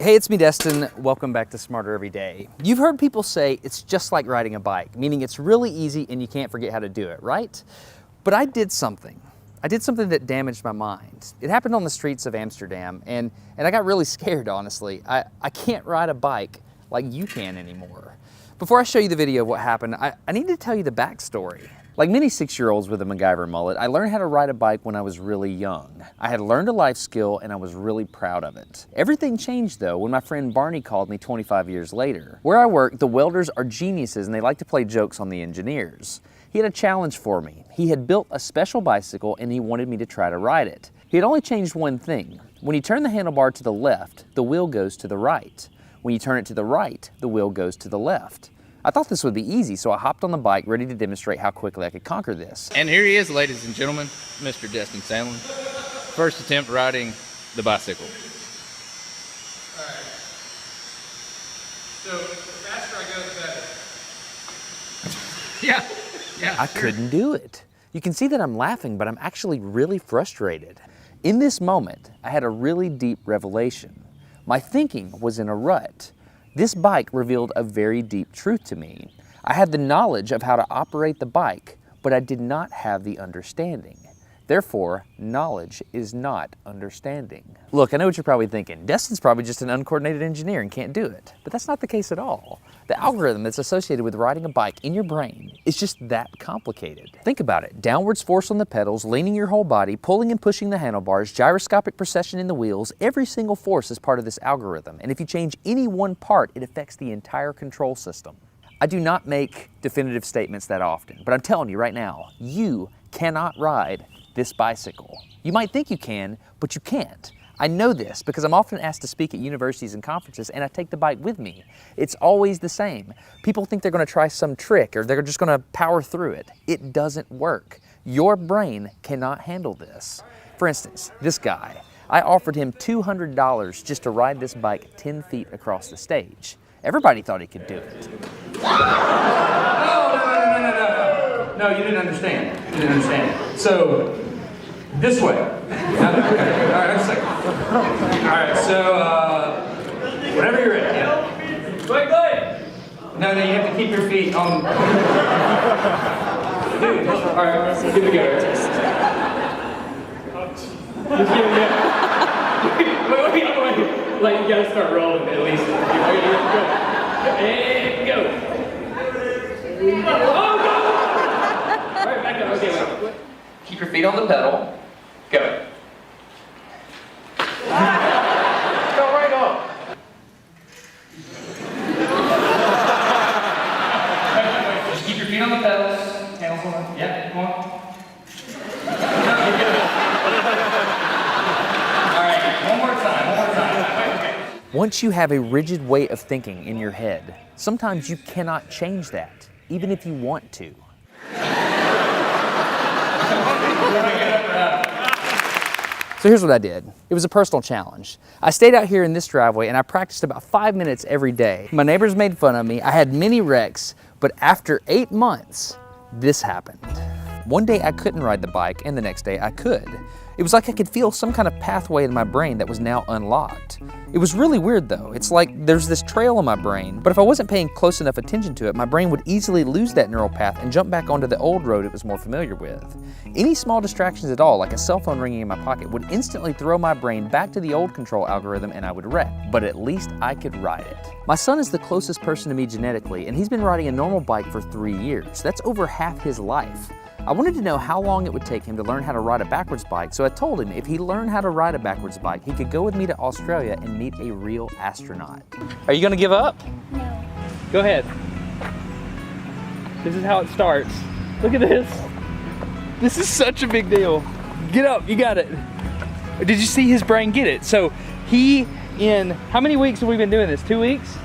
Hey, it's me, Destin. Welcome back to Smarter Every Day. You've heard people say it's just like riding a bike, meaning it's really easy and you can't forget how to do it, right? But I did something. That damaged my mind. It happened on the streets of Amsterdam, and I got really scared, honestly. I can't ride a bike like you can anymore. Before I show you the video of what happened, I need to tell you the backstory. Like many 6-year-olds with a MacGyver mullet, I learned how to ride a bike when I was really young. I had learned a life skill and I was really proud of it. Everything changed though when my friend Barney called me 25 years later. Where I work, the welders are geniuses and they like to play jokes on the engineers. He had a challenge for me. He had built a special bicycle and he wanted me to try to ride it. He had only changed one thing. When you turn the handlebar to the left, the wheel goes to the right. When you turn it to the right, the wheel goes to the left. I thought this would be easy, so I hopped on the bike ready to demonstrate how quickly I could conquer this. And here he is, ladies and gentlemen, Mr. Destin Sandlin. First attempt riding the bicycle. All right. So the faster I go, the better. Yeah. I couldn't do it. You can see that I'm laughing, but I'm actually really frustrated. In this moment, I had a really deep revelation. My thinking was in a rut. This bike revealed a very deep truth to me. I had the knowledge of how to operate the bike, but I did not have the understanding. Therefore, knowledge is not understanding. Look, I know what you're probably thinking. Destin's probably just an uncoordinated engineer and can't do it. But that's not the case at all. The algorithm that's associated with riding a bike in your brain is just that complicated. Think about it. Downwards force on the pedals, leaning your whole body, pulling and pushing the handlebars, gyroscopic precession in the wheels, every single force is part of this algorithm. And if you change any one part, it affects the entire control system. I do not make definitive statements that often, but I'm telling you right now, you cannot ride this bicycle. You might think you can, but you can't. I know this because I'm often asked to speak at universities and conferences and I take the bike with me. It's always the same. People think they're going to try some trick or they're just going to power through it. It doesn't work. Your brain cannot handle this. For instance, this guy, I offered him $200 just to ride this bike 10 feet across the stage. Everybody thought he could do it. No, you didn't understand. So, this way. Okay. All right, a second. All right, so, whenever you're ready. Wait. No, you have to keep your feet on. Dude, all right, here we go. Wait. Like, you gotta start rolling at least. And go. Oh, no! All right, back up. Okay, wait. Keep your feet on the pedal. Go. Go right on. Just keep your feet on the pedals. Handles on. Yeah, come on. All right, one more time. Okay. Once you have a rigid way of thinking in your head, sometimes you cannot change that, even if you want to. So here's what I did. It was a personal challenge. I stayed out here in this driveway and I practiced about 5 minutes every day. My neighbors made fun of me. I had many wrecks, but after 8 months, this happened. One day I couldn't ride the bike and the next day I could. It was like I could feel some kind of pathway in my brain that was now unlocked. It was really weird though. It's like there's this trail in my brain, but if I wasn't paying close enough attention to it, my brain would easily lose that neural path and jump back onto the old road it was more familiar with. Any small distractions at all, like a cell phone ringing in my pocket, would instantly throw my brain back to the old control algorithm and I would wreck. But at least I could ride it. My son is the closest person to me genetically, and he's been riding a normal bike for 3 years. That's over half his life. I wanted to know how long it would take him to learn how to ride a backwards bike, so I told him if he learned how to ride a backwards bike, he could go with me to Australia and meet a real astronaut. Are you gonna give up? No. Go ahead. This is how it starts. Look at this. This is such a big deal. Get up, you got it. Did you see his brain get it? So in how many weeks have we been doing this? 2 weeks?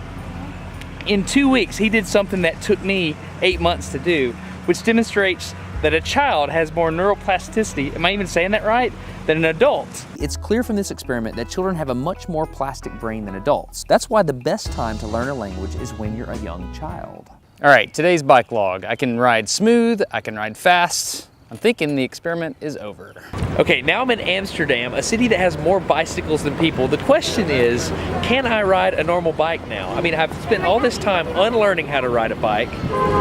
In 2 weeks, he did something that took me 8 months to do, which demonstrates that a child has more neuroplasticity, am I even saying that right, than an adult. It's clear from this experiment that children have a much more plastic brain than adults. That's why the best time to learn a language is when you're a young child. All right, today's bike log. I can ride smooth, I can ride fast, I'm thinking the experiment is over. Okay, now I'm in Amsterdam, a city that has more bicycles than people. The question is, can I ride a normal bike now? I mean, I've spent all this time unlearning how to ride a bike.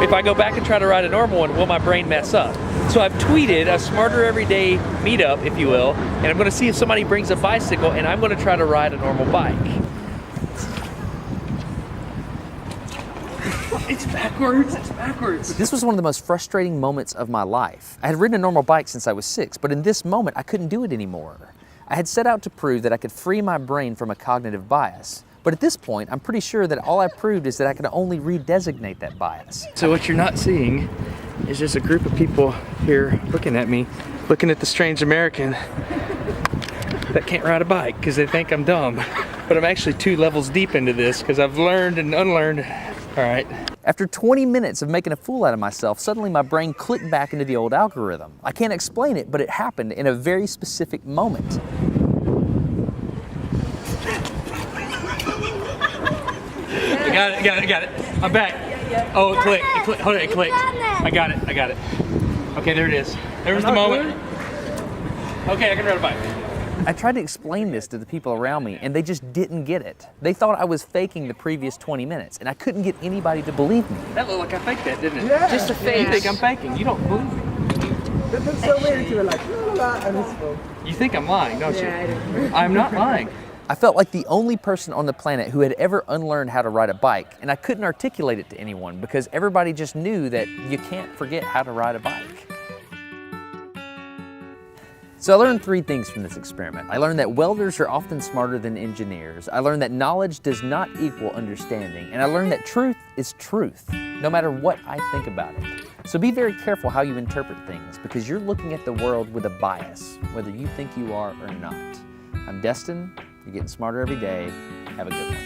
If I go back and try to ride a normal one, will my brain mess up? So I've tweeted a Smarter Everyday meetup, if you will, and I'm gonna see if somebody brings a bicycle and I'm gonna try to ride a normal bike. It's backwards, it's backwards. This was one of the most frustrating moments of my life. I had ridden a normal bike since I was 6, but in this moment, I couldn't do it anymore. I had set out to prove that I could free my brain from a cognitive bias. But at this point, I'm pretty sure that all I proved is that I could only redesignate that bias. So what you're not seeing is just a group of people here looking at me, looking at the strange American that can't ride a bike because they think I'm dumb. But I'm actually 2 levels deep into this because I've learned and unlearned. All right. After 20 minutes of making a fool out of myself, suddenly my brain clicked back into the old algorithm. I can't explain it, but it happened in a very specific moment. I got it. I'm back. Oh, it clicked. Hold it, it clicked. I got it. Okay, there it is. There was the moment. Okay, I can ride a bike. I tried to explain this to the people around me, and they just didn't get it. They thought I was faking the previous 20 minutes, and I couldn't get anybody to believe me. That looked like I faked that, didn't it? Yeah. Just a fake. You think I'm faking. You don't believe me. That looks so weird. You were like, la la la, and it's full. You think I'm lying, don't you? Yeah, I do. I'm not lying. I felt like the only person on the planet who had ever unlearned how to ride a bike, and I couldn't articulate it to anyone because everybody just knew that you can't forget how to ride a bike. So I learned 3 things from this experiment. I learned that welders are often smarter than engineers. I learned that knowledge does not equal understanding. And I learned that truth is truth, no matter what I think about it. So be very careful how you interpret things because you're looking at the world with a bias, whether you think you are or not. I'm Destin. You're getting smarter every day. Have a good one.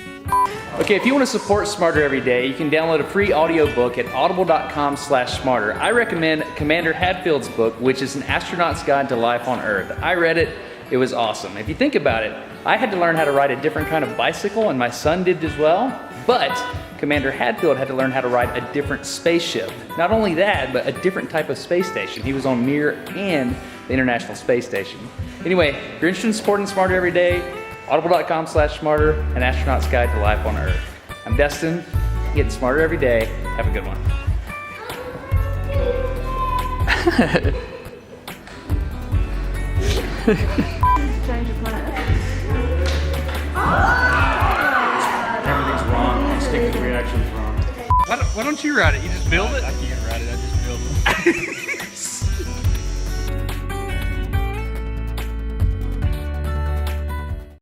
Okay, if you want to support Smarter Every Day, you can download a free audiobook at audible.com/smarter. I recommend Commander Hadfield's book, which is An Astronaut's Guide to Life on Earth. I read it, it was awesome. If you think about it, I had to learn how to ride a different kind of bicycle, and my son did as well, but Commander Hadfield had to learn how to ride a different spaceship. Not only that, but a different type of space station. He was on Mir and the International Space Station. Anyway, if you're interested in supporting Smarter Every Day, audible.com/smarter, An Astronaut's Guide to Life on Earth. I'm Destin, getting smarter every day. Have a good one. Change your planet. Everything's wrong. Instinct reaction's wrong. Why don't you ride it? You just build it?